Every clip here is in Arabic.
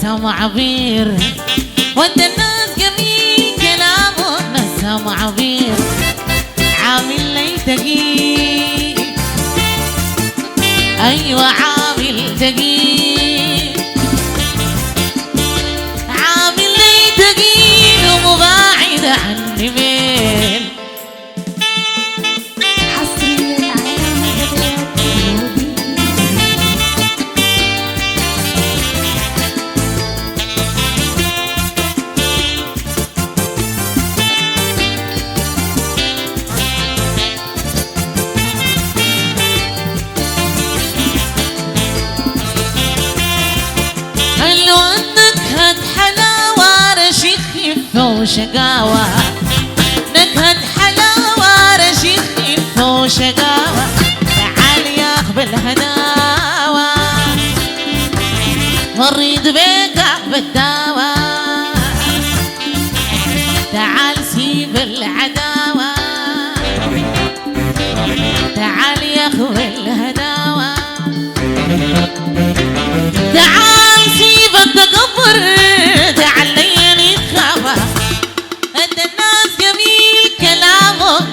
نسم عبير، ود الناس جميل كلامه نسم عبير، عامل لي تقيل، أيوة عامل تقيل، عامل لي تقيل ومباعد عني ميل. وشقاوة نكهة حلاوة رشيق خفة وشقاوة، تعال ياخ بالهداوة مريض بيك بالداوة، تعال سيب العداوة، تعال ياخ بالهداوة، تعال سيب التكبر، تعال ليني تخافى،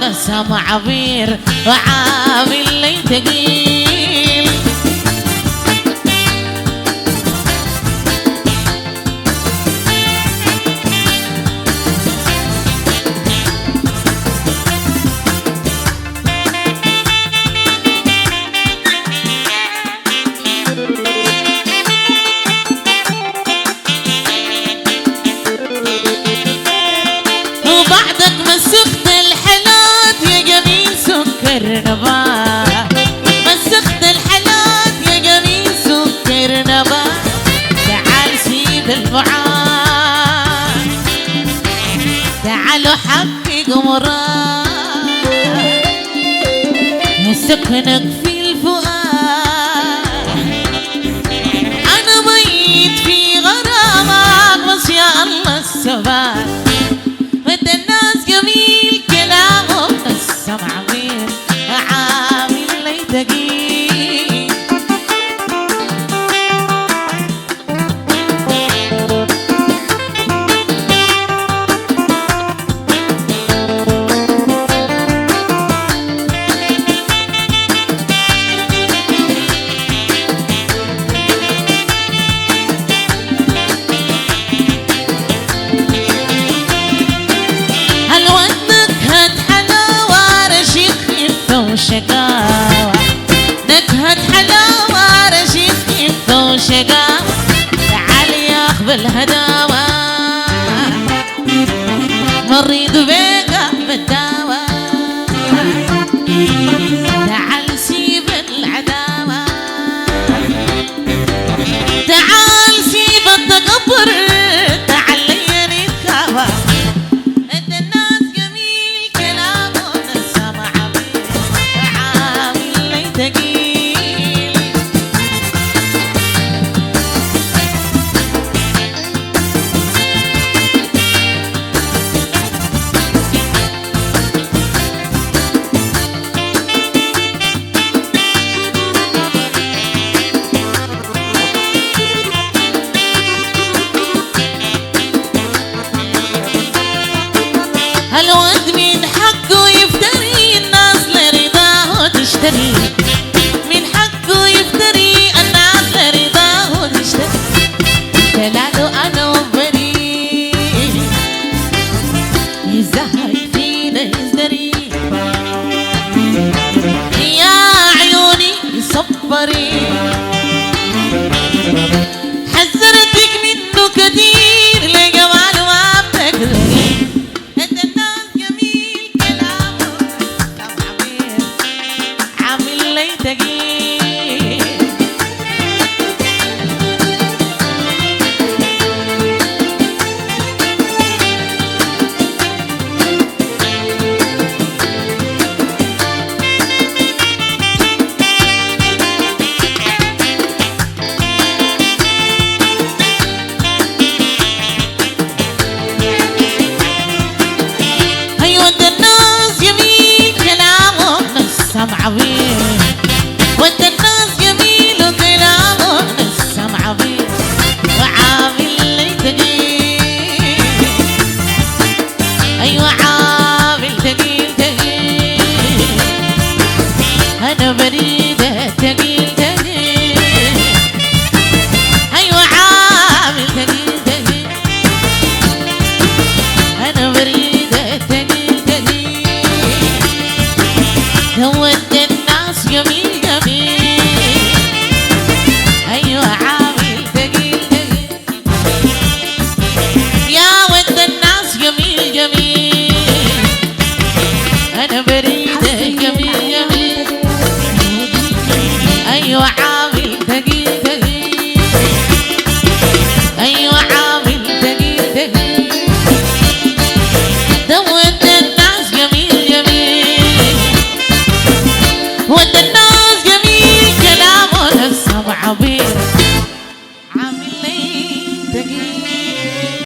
نسم عبير وعامل لي تقيل. وبعدك مسكت الحلال يا جميل سكر نبات، مسكت الحلال يا جميل سكر نبات، تعال سيب البعاد، تعالوا حقق مراد، سكنك في الفؤاد، أنا ميت في غرامك بس يا الله الثبات، ود الناس جميل كلامه نسم عبير، عامل لي تقيل. وشقاوة نكهة حلاوة رشيق خفة وشقاوة، تعال ياخ بالهداوة مريض بيك بالداوة، تعال سيب العداوة، تعال سيب التكبر، تعال ليني تخافى، الواد من حقه يفتري الناس لرضاه تشتري، من حقه يفتري الناس لرضاه تشتري، دلاله أنا وبري يزهق فينا يزدري، يا عيوني صبري حذر